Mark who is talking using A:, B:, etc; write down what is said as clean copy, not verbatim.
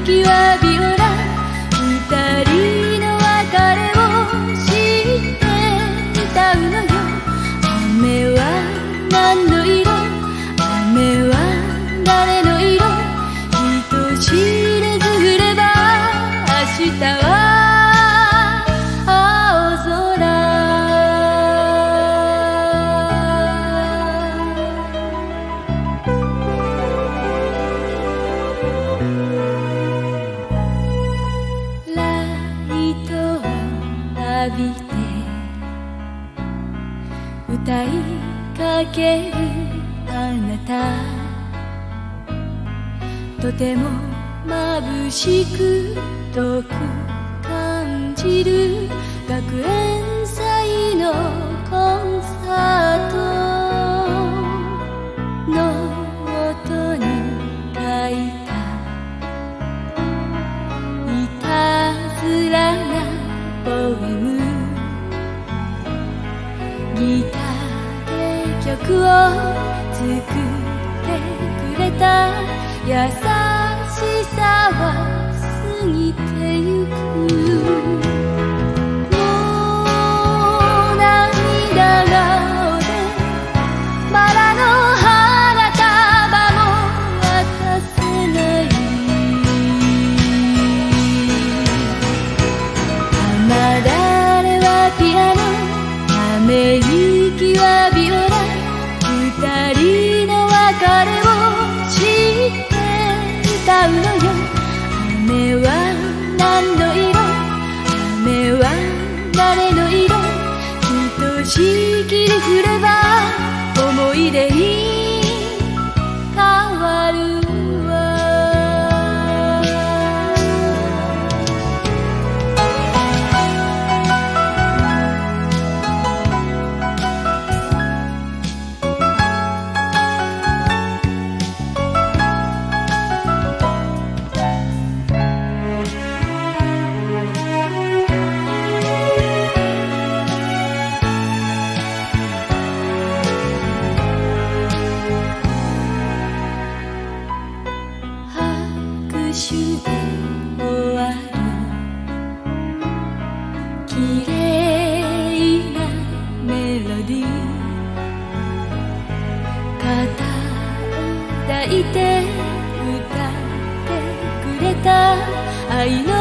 A: きはビオラ、二人の別れを知って歌うのよ。雨は何の色、雨は誰の色、人知れず降れば明日は浴びて歌いかけるあなた、とても眩しく遠く感じる学園祭のコンサートの音に書いたいたずらなポエム、ギターで曲を作ってくれた優しさは過ぎてゆく。もう涙顔でバラの花束も渡せない。雨だれはピアノ、ため息はビオラ、二人の別れを知って歌うのよ。雨は何の色、雨は誰の色、ひとしきり降れば思い出に変わるわ。拍手で終わる綺麗なメロディー、肩を抱いて歌ってくれた愛の